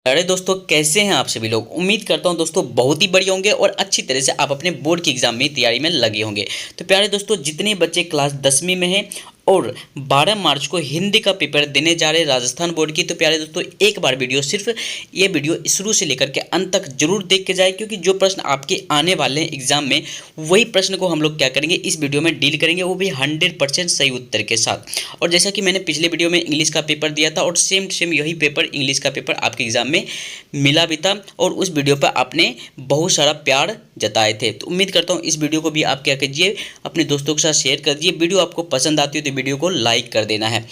अरे दोस्तों, कैसे हैं आप सभी लोग। उम्मीद करता हूं दोस्तों बहुत ही बढ़िया होंगे और अच्छी तरह से आप अपने बोर्ड की एग्जाम में तैयारी में लगे होंगे। तो प्यारे दोस्तों, जितने बच्चे क्लास 10वीं में हैं और 12 मार्च को हिंदी का पेपर देने जा रहे हैं राजस्थान बोर्ड की, तो प्यारे दोस्तों एक बार वीडियो, सिर्फ ये वीडियो शुरू से लेकर के अंत तक जरूर देख के जाए, क्योंकि जो प्रश्न आपके आने वाले हैं एग्जाम में, वही प्रश्न को हम लोग क्या करेंगे, इस वीडियो में डील करेंगे, वो भी 100% सही उत्तर के साथ। और जैसा कि मैंने पिछले वीडियो में इंग्लिश का पेपर दिया था और सेम सेम यही पेपर, इंग्लिश का पेपर आपके एग्जाम में मिला भी था, और उस वीडियो पर आपने बहुत सारा प्यार जताए थे। तो उम्मीद करता हूँ इस वीडियो को भी आप क्या कीजिए, अपने दोस्तों के साथ शेयर कर दीजिए। वीडियो आपको पसंद आती हो तो वीडियो को लाइक कर देना है।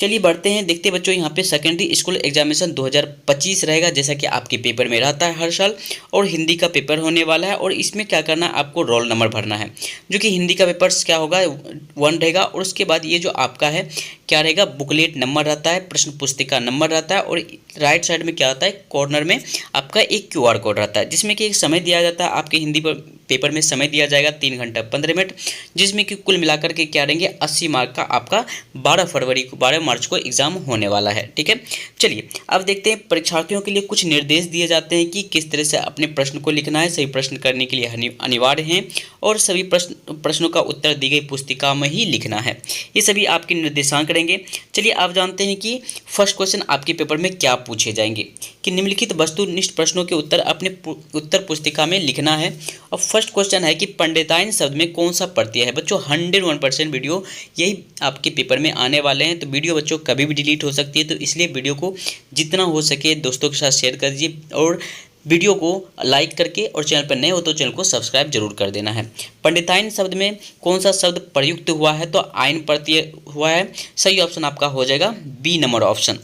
चलिए बढ़ते हैं, देखते हैं बच्चों। यहाँ पे सेकेंडरी स्कूल एग्जामिनेशन 2025 रहेगा, जैसा कि आपके पेपर में रहता है हर साल, और हिंदी का पेपर होने वाला है। और इसमें क्या करना है, आपको रोल नंबर भरना है, जो कि हिंदी का पेपर क्या होगा, 1 रहेगा। और उसके बाद ये जो आपका है क्या रहेगा, बुकलेट नंबर रहता है, प्रश्न पुस्तिका नंबर रहता है, और राइट साइड में क्या आता है, कॉर्नर में आपका एक QR कोड रहता है, जिसमें कि एक समय दिया जाता है। आपके हिंदी पेपर में समय दिया जाएगा 3 घंटा 15 मिनट, जिसमें कि कुल मिलाकर के क्या रहेंगे, 80 मार्क का आपका 12 मार्च को एग्जाम होने वाला है। ठीक है, चलिए अब देखते हैं परीक्षार्थियों के लिए कुछ निर्देश दिए जाते हैं कि किस तरह से अपने प्रश्न को लिखना है। सही प्रश्न करने के लिए अनिवार्य हैं, और सभी प्रश्नों का उत्तर दी गई पुस्तिका में ही लिखना है। ये सभी आपके निर्देशांक रहेंगे। चलिए आप जानते हैं कि फर्स्ट क्वेश्चन आपके पेपर में क्या पूछे जाएंगे, कि निम्नलिखित वस्तुनिष्ठ प्रश्नों के उत्तर अपने उत्तर पुस्तिका में लिखना है। और फर्स्ट क्वेश्चन है कि पंडिताइन शब्द में कौन सा प्रत्यय है। बच्चों 101% वीडियो यही आपके पेपर में आने वाले हैं, तो वीडियो बच्चों कभी भी डिलीट हो सकती है, तो इसलिए वीडियो को जितना हो सके दोस्तों के साथ शेयर कर दीजिए, और वीडियो को लाइक करके, और चैनल पर नए हो तो चैनल को सब्सक्राइब जरूर कर देना है। पंडिताइन शब्द में कौन सा शब्द प्रयुक्त हुआ है, तो आयन प्रत्यय हुआ है। सही ऑप्शन आपका हो जाएगा बी नंबर ऑप्शन।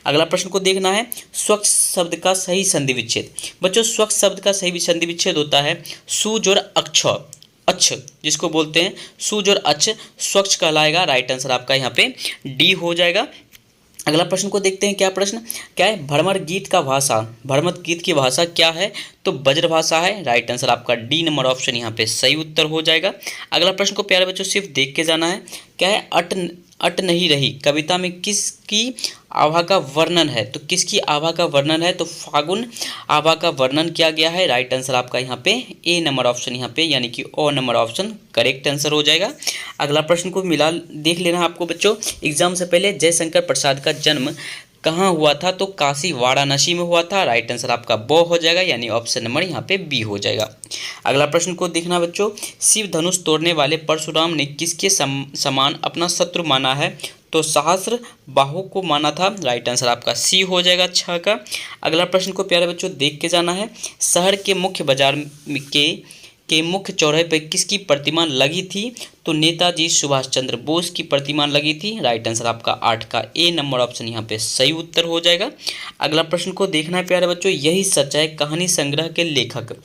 अगला प्रश्न को देखना है, स्वच्छ शब्द का सही संधि विच्छेद। बच्चों स्वच्छ शब्द का सही संधि विच्छेद होता है सूज और अक्ष, अच्छ जिसको बोलते हैं, सूज और अच्छ स्वच्छ कहलाएगा। राइट आंसर आपका यहाँ पे डी हो जाएगा। अगला प्रश्न को देखते हैं, क्या प्रश्न क्या है, भ्रमर गीत का भाषा, भ्रमर गीत की भाषा क्या है, तो ब्रज भाषा है। राइट आंसर आपका डी नंबर ऑप्शन यहाँ पे सही उत्तर हो जाएगा। अगला प्रश्न को प्यारे बच्चों सिर्फ देख के जाना है, क्या है, अट नहीं रही कविता में किसकी आभा का वर्णन है, तो किसकी आभा का वर्णन है, तो फागुन आभा का वर्णन किया गया है। राइट आंसर आपका यहाँ पे ए नंबर ऑप्शन, यहाँ पे यानी कि ओ नंबर ऑप्शन करेक्ट आंसर हो जाएगा। अगला प्रश्न को मिला देख लेना है आपको बच्चों, एग्जाम से पहले जयशंकर प्रसाद का जन्म कहाँ हुआ था, तो काशी वाराणसी में हुआ था। राइट आंसर आपका बो हो जाएगा, यानी ऑप्शन नंबर यहाँ पे बी हो जाएगा। अगला प्रश्न को देखना बच्चों, शिव धनुष तोड़ने वाले परशुराम ने किसके समान अपना शत्रु माना है, तो सहस्र बाहु को माना था। राइट आंसर आपका सी हो जाएगा 6 का। अगला प्रश्न को प्यारे बच्चों देख के जाना है, शहर के मुख्य बाजार के मुख्य चौराहे पर किसकी प्रतिमा लगी थी, तो नेताजी सुभाष चंद्र बोस की प्रतिमा लगी थी। राइट आंसर आपका 8 का ए नंबर ऑप्शन यहाँ पे सही उत्तर हो जाएगा। अगला प्रश्न को देखना है प्यारे बच्चों, यही सच है कहानी संग्रह के लेखक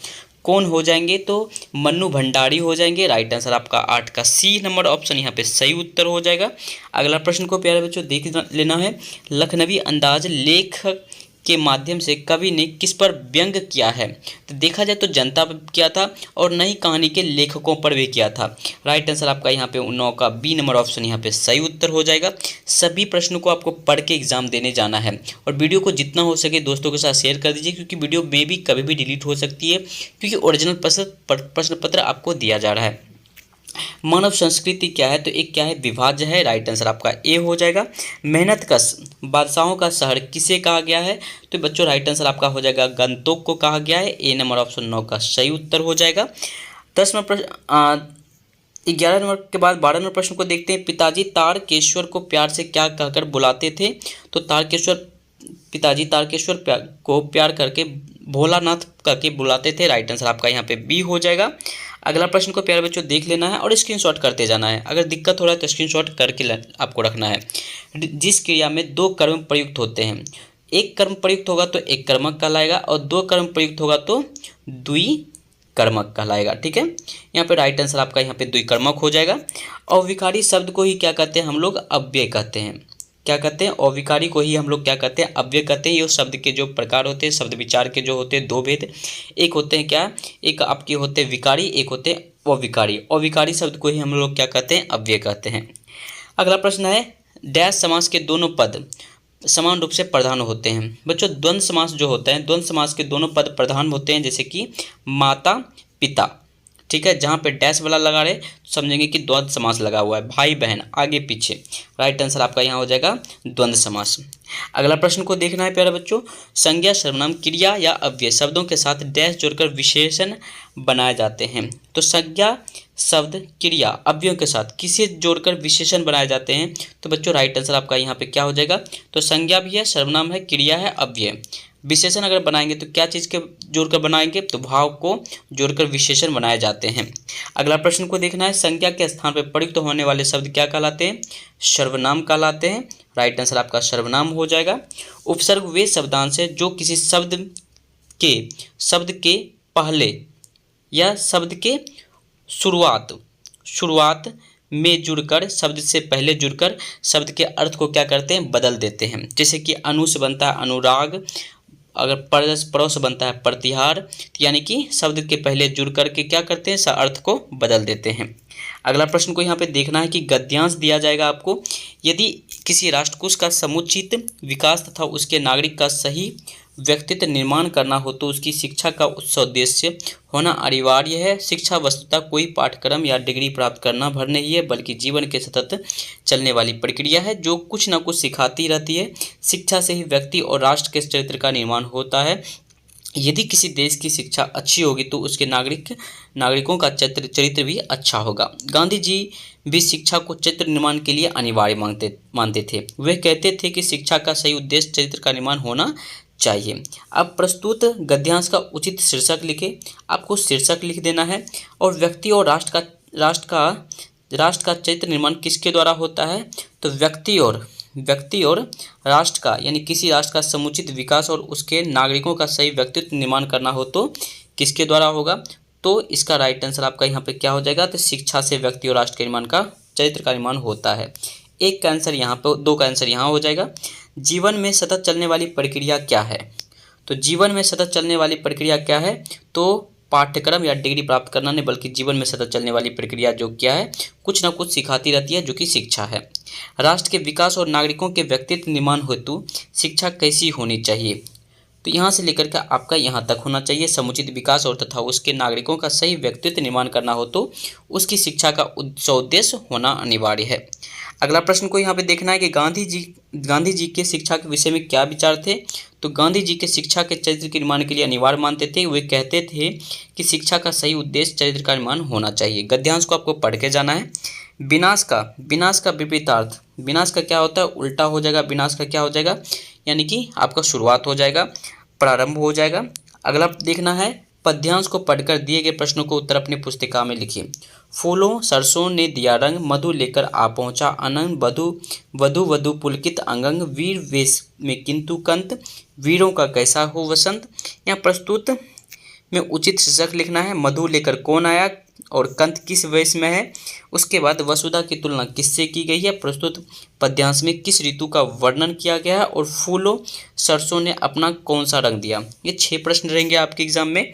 कौन हो जाएंगे, तो मन्नू भंडारी हो जाएंगे। राइट आंसर आपका 8 का सी नंबर ऑप्शन यहाँ पे सही उत्तर हो जाएगा। अगला प्रश्न को प्यारे बच्चों देख लेना है, लखनवी अंदाज लेखक के माध्यम से कवि ने किस पर व्यंग किया है, तो देखा जाए तो जनता पर किया था, और नई कहानी के लेखकों पर भी किया था। राइट आंसर आपका यहाँ पे 9 का बी नंबर ऑप्शन यहाँ पे सही उत्तर हो जाएगा। सभी प्रश्नों को आपको पढ़ के एग्जाम देने जाना है, और वीडियो को जितना हो सके दोस्तों के साथ शेयर कर दीजिए, क्योंकि वीडियो में भी कभी भी डिलीट हो सकती है, क्योंकि ओरिजिनल प्रश्न पत्र आपको दिया जा रहा है। मानव संस्कृति क्या है, तो एक क्या है, विभाज्य है। राइट आंसर आपका ए हो जाएगा। मेहनतकश बादशाहों का शहर किसे कहा गया है, तो बच्चों राइट आंसर आपका हो जाएगा गंतोक को कहा गया है। ए नंबर ऑप्शन 9 का सही उत्तर हो जाएगा। 10 नंबर प्रश्न 11 नंबर के बाद 12 नंबर प्रश्न को देखते हैं, पिताजी तारकेश्वर को प्यार से क्या कहकर बुलाते थे, तो पिताजी तारकेश्वर को प्यार करके भोलानाथ करके बुलाते थे। राइट आंसर आपका यहाँ पे बी हो जाएगा। अगला प्रश्न को प्यारे बच्चों देख लेना है और स्क्रीनशॉट करते जाना है, अगर दिक्कत हो रहा है तो स्क्रीनशॉट करके आपको रखना है। जिस क्रिया में 2 कर्म प्रयुक्त होते हैं, एक कर्म प्रयुक्त होगा तो एक कर्मक कहलाएगा, और 2 कर्म प्रयुक्त होगा तो द्विकर्मक कहलाएगा। ठीक है, यहाँ पे राइट आंसर आपका यहाँ पे द्विकर्मक हो जाएगा। अविकारी शब्द को ही क्या कहते हैं हम लोग, अव्यय कहते हैं। क्या कहते हैं, अविकारी को ही हम लोग क्या कहते हैं, अव्यय कहते हैं। ये शब्द के जो प्रकार होते हैं, शब्द विचार के जो होते हैं 2 भेद, एक होते हैं क्या, एक आपके होते हैं विकारी, एक होते हैं अविकारी। अविकारी शब्द को ही हम लोग क्या कहते हैं, अव्यय कहते हैं। अगला प्रश्न है, डैश समास के दोनों पद समान रूप से प्रधान होते हैं। बच्चों द्वंद्व समास जो होता है, द्वंद्व समास के दोनों पद प्रधान होते हैं, जैसे कि माता पिता, ठीक है। जहाँ पे डैश वाला लगा रहे तो समझेंगे कि द्वंद्व समास लगा हुआ है, भाई बहन आगे पीछे। राइट आंसर आपका यहाँ हो जाएगा द्वंद्व समास। अगला प्रश्न को देखना है प्यारे बच्चों, संज्ञा सर्वनाम क्रिया या अव्यय शब्दों के साथ डैश जोड़कर विशेषण बनाए जाते हैं। तो संज्ञा शब्द क्रिया अव्ययों के साथ किसे जोड़कर विशेषण बनाए जाते हैं? तो बच्चों राइट आंसर आपका यहाँ पे क्या हो जाएगा? तो संज्ञा भी है, सर्वनाम है, क्रिया है, अव्यय। विशेषण अगर बनाएंगे तो क्या चीज़ के जोड़कर बनाएंगे? तो भाव को जोड़कर विशेषण बनाए जाते हैं। अगला प्रश्न को देखना है, संज्ञा के स्थान पर प्रयुक्त होने वाले शब्द क्या कहलाते हैं? सर्वनाम कहलाते हैं। राइट आंसर आपका सर्वनाम हो जाएगा। उपसर्ग वे शब्दांश है जो किसी शब्द के पहले या शब्द के शुरुआत में जुड़कर, शब्द से पहले जुड़कर शब्द के अर्थ को क्या करते हैं? बदल देते हैं। जैसे कि अनु से बनता है अनुराग, अगर परो से बनता है प्रतिहार, यानी कि शब्द के पहले जुड़ करके क्या करते हैं? अर्थ को बदल देते हैं। अगला प्रश्न को यहाँ पे देखना है कि गद्यांश दिया जाएगा आपको, यदि किसी राष्ट्रकूट का समुचित विकास तथा उसके नागरिक का सही व्यक्तित्व निर्माण करना हो तो उसकी शिक्षा का उद्देश्य होना अनिवार्य है। शिक्षा वस्तुतः कोई पाठ्यक्रम या डिग्री प्राप्त करना भर नहीं है, बल्कि जीवन के सतत चलने वाली प्रक्रिया है जो कुछ न कुछ सिखाती रहती है। शिक्षा से ही व्यक्ति और राष्ट्र के चरित्र का निर्माण होता है। यदि किसी देश की शिक्षा अच्छी होगी तो उसके नागरिकों का चरित्र भी अच्छा होगा। गांधी जी भी शिक्षा को चरित्र निर्माण के लिए अनिवार्य मानते थे। वे कहते थे कि शिक्षा का सही उद्देश्य चरित्र का निर्माण होना चाहिए। अब प्रस्तुत गद्यांश का उचित शीर्षक लिखें। आपको शीर्षक लिख देना है। और व्यक्ति और राष्ट्र का चरित्र निर्माण किसके द्वारा होता है? तो व्यक्ति और राष्ट्र का, यानी किसी राष्ट्र का समुचित विकास और उसके नागरिकों का सही व्यक्तित्व निर्माण करना हो तो किसके द्वारा होगा? तो इसका राइट आंसर आपका यहाँ पे क्या हो जाएगा? तो शिक्षा से व्यक्ति और राष्ट्र के निर्माण का, चरित्र का निर्माण होता है। एक का आंसर यहाँ पे, दो का आंसर यहाँ हो जाएगा। जीवन में सतत चलने वाली प्रक्रिया क्या है? तो जीवन में सतत चलने वाली प्रक्रिया क्या है? तो पाठ्यक्रम या डिग्री प्राप्त करना नहीं, बल्कि जीवन में सतत चलने वाली प्रक्रिया जो क्या है? कुछ ना कुछ सिखाती रहती है, जो कि शिक्षा है। राष्ट्र के विकास और नागरिकों के व्यक्तित्व निर्माण हेतु शिक्षा कैसी होनी चाहिए? तो यहाँ से लेकर के आपका यहाँ तक होना चाहिए। समुचित विकास और तथा उसके नागरिकों का सही व्यक्तित्व निर्माण करना हो तो उसकी शिक्षा का उद्देश्य होना अनिवार्य है। अगला प्रश्न को यहाँ पे देखना है कि गांधी जी के शिक्षा के विषय में क्या विचार थे? तो गांधी जी के शिक्षा के चरित्र के निर्माण के लिए अनिवार्य मानते थे। वे कहते थे कि शिक्षा का सही उद्देश्य चरित्र का निर्माण होना चाहिए। गद्यांश को आपको पढ़ के जाना है। विनाश का विपरीतार्थ, विनाश का क्या होता है? उल्टा हो जाएगा। विनाश का क्या हो जाएगा? यानी कि आपका शुरुआत हो जाएगा, प्रारंभ हो जाएगा। अगला देखना है, पद्यांश को पढ़कर दिए गए प्रश्नों को उत्तर अपनी पुस्तिका में लिखिए। फूलों सरसों ने दिया रंग, मधु लेकर आ पहुँचा अनंग, वधु पुलकित अंगंग, वीर वेश में किंतु कंत, वीरों का कैसा हो वसंत। यहाँ प्रस्तुत में उचित शीर्षक लिखना है। मधु लेकर कौन आया और कंत किस वेश में है। उसके बाद वसुधा की तुलना किससे की गई है? प्रस्तुत पद्यांश में किस ऋतु का वर्णन किया गया है? और फूलों सरसों ने अपना कौन सा रंग दिया। ये 6 प्रश्न रहेंगे आपके एग्जाम में।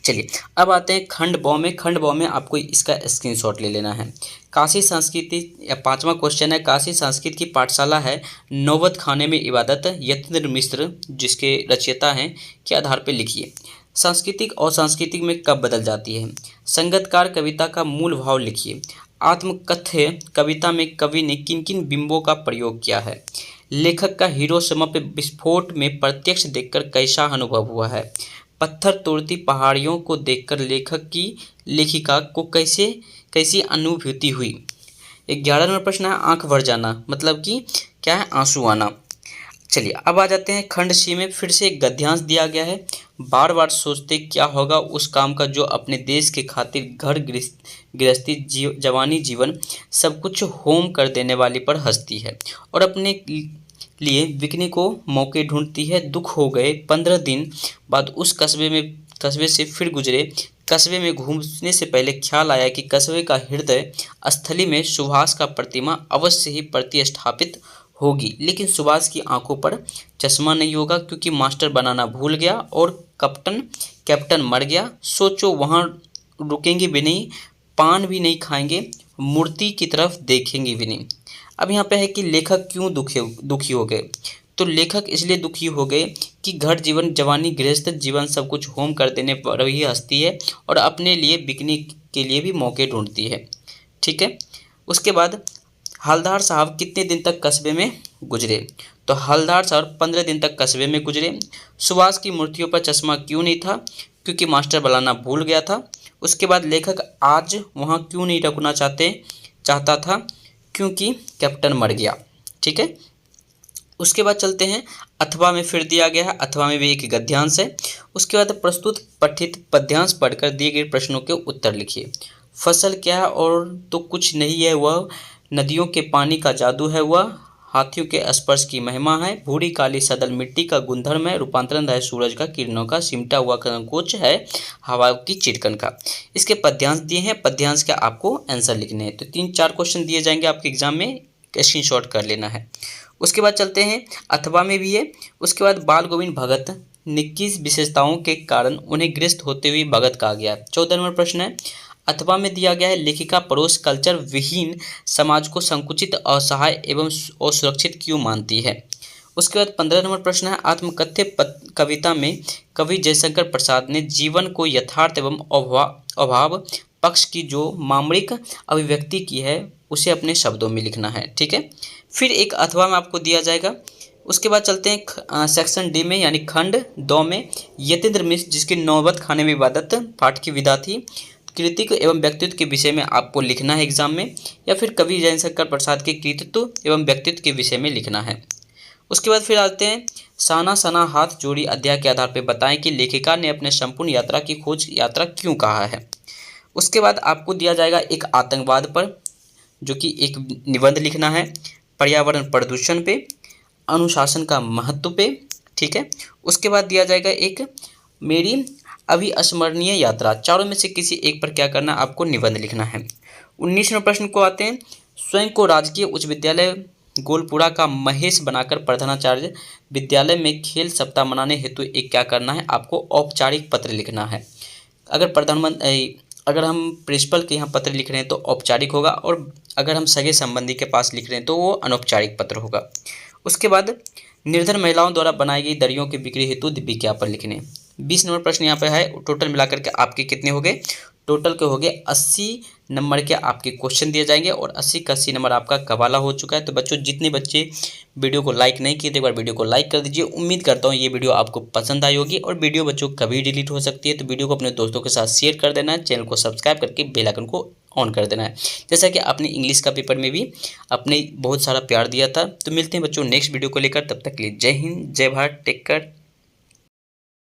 चलिए अब आते हैं खंड ब में। खंड ब में आपको इसका स्क्रीनशॉट ले लेना है। काशी संस्कृति या 5वां क्वेश्चन है, काशी संस्कृत की पाठशाला है नौबत खाने में इबादत, यतीन्द्र मिश्र जिसके रचयिता हैं के आधार पर लिखिए। सांस्कृतिक और सांस्कृतिक में कब बदल जाती है? संगतकार कविता का मूल भाव लिखिए। आत्मकथ्य कविता में कवि ने किन किन बिंबों का प्रयोग किया है? लेखक का हिरोशिमा पे विस्फोट में प्रत्यक्ष देखकर कैसा अनुभव हुआ है? पत्थर तोड़ती पहाड़ियों को देखकर लेखिका को कैसी अनुभूति हुई? 11 नंबर प्रश्न है, आंख भर जाना मतलब कि क्या है? आंसू आना। चलिए अब आ जाते हैं खंड सी में। फिर से एक गद्यांश दिया गया है। बार बार सोचते क्या होगा उस काम का जो अपने देश के खातिर घर गृहस्थी जवानी जीवन सब कुछ होम कर देने वाली पर हंसती है और अपने लिए बिकने को मौके ढूंढती है। दुख हो गए 15 दिन बाद उस कस्बे से फिर गुजरे। कस्बे में घूमने से पहले ख्याल आया कि कस्बे का हृदय स्थली में सुभाष का प्रतिमा अवश्य ही प्रतिष्ठापित होगी, लेकिन सुभाष की आंखों पर चश्मा नहीं होगा क्योंकि मास्टर बनाना भूल गया और कैप्टन मर गया। सोचो वहाँ रुकेंगे भी नहीं, पान भी नहीं खाएंगे, मूर्ति की तरफ देखेंगे भी नहीं। अब यहाँ पे है कि लेखक क्यों दुखी हो गए। तो लेखक इसलिए दुखी हो गए कि घर जीवन जवानी गृहस्थ जीवन सब कुछ होम कर देने पर ही हंसती है और अपने लिए बिकने के लिए भी मौके ढूंढती है। ठीक है। उसके बाद हलदार साहब कितने दिन तक कस्बे में गुजरे। तो हलदार साहब 15 दिन तक कस्बे में गुजरे। सुभाष की मूर्तियों पर चश्मा क्यों नहीं था, क्योंकि मास्टर बुलाना भूल गया था। उसके बाद लेखक आज वहाँ क्यों नहीं रुकना चाहता था, क्योंकि कैप्टन मर गया। ठीक है। उसके बाद चलते हैं, अथवा में फिर दिया गया है, अथवा में भी एक गद्यांश है। उसके बाद प्रस्तुत पठित पद्यांश पढ़कर दिए गए प्रश्नों के उत्तर लिखिए। फसल क्या है और तो कुछ नहीं है वह, नदियों के पानी का जादू है वह, हाथियों के स्पर्श की महिमा है, भूरी काली सदल मिट्टी का गुणधर्म है, रूपांतरण है सूरज का किरणों का, सिमटा हुआ संकोच है हवा की चिड़कन का। इसके पद्यांश दिए हैं, पद्यांश का आपको आंसर लिखने हैं। तो 3-4 क्वेश्चन दिए जाएंगे आपके एग्जाम में, स्क्रीनशॉट कर लेना है। उसके बाद चलते हैं, अथवा में भी है। उसके बाद बाल गोविंद भगत ने किस विशेषताओं के कारण उन्हें गृहस्थ होते हुए भगत कहा गया। 14 नंबर प्रश्न है। अथवा में दिया गया है, लेखिका पड़ोस कल्चर विहीन समाज को संकुचित, असहाय एवं असुरक्षित क्यों मानती है। उसके बाद 15 नंबर प्रश्न है, आत्मकथ्य कविता में कवि जयशंकर प्रसाद ने जीवन को यथार्थ एवं अभाव पक्ष की जो मामरिक अभिव्यक्ति की है उसे अपने शब्दों में लिखना है। ठीक है। फिर एक अथवा में आपको दिया जाएगा। उसके बाद चलते हैं सेक्शन डी में, यानी खंड 2 में, यतीन्द्र मिश्र जिसकी नौबत खाने में इबादत पाठ की विधा थी, कृतित्व एवं व्यक्तित्व के विषय में आपको लिखना है एग्जाम में, या फिर कवि जयशंकर प्रसाद के कृतित्व एवं व्यक्तित्व के विषय में लिखना है। उसके बाद फिर आते हैं, साना सना हाथ जोड़ी अध्याय के आधार पर बताएं कि लेखिका ने अपने संपूर्ण यात्रा की खोज यात्रा क्यों कहा है। उसके बाद आपको दिया जाएगा एक आतंकवाद पर, जो कि एक निबंध लिखना है, पर्यावरण प्रदूषण पे, अनुशासन का महत्व पे। ठीक है। उसके बाद दिया जाएगा एक मेरी अविस्मरणीय यात्रा। चारों में से किसी एक पर क्या करना, आपको निबंध लिखना है। 19वें प्रश्न को आते हैं, स्वयं को राजकीय उच्च विद्यालय गोलपुरा का महेश बनाकर प्रधानाचार्य विद्यालय में खेल सप्ताह मनाने हेतु एक क्या करना है, आपको औपचारिक पत्र लिखना है। अगर हम प्रिंसिपल के यहाँ पत्र लिख रहे हैं तो औपचारिक होगा, और अगर हम सगे संबंधी के पास लिख रहे हैं तो वो अनौपचारिक पत्र होगा। उसके बाद निर्धन महिलाओं द्वारा बनाई गई दरियों की बिक्री हेतु विज्ञापन लिखने। 20 नंबर प्रश्न यहाँ पे है। टोटल मिलाकर के आपके कितने हो गए, टोटल के हो गए 80 नंबर के आपके क्वेश्चन दिए जाएंगे, और 80 का 80 नंबर आपका कवाला हो चुका है। तो बच्चों, जितने बच्चे वीडियो को लाइक नहीं किए थे एक बार वीडियो को लाइक कर दीजिए। उम्मीद करता हूँ ये वीडियो आपको पसंद आई होगी, और वीडियो बच्चों कभी डिलीट हो सकती है, तो वीडियो को अपने दोस्तों के साथ शेयर कर देना है, चैनल को सब्सक्राइब करके बेल आइकन को ऑन कर देना है। जैसा कि आपने इंग्लिश का पेपर में भी अपने बहुत सारा प्यार दिया था। तो मिलते हैं बच्चों नेक्स्ट वीडियो को लेकर, तब तक के लिए जय हिंद, जय भारत, टेक केयर।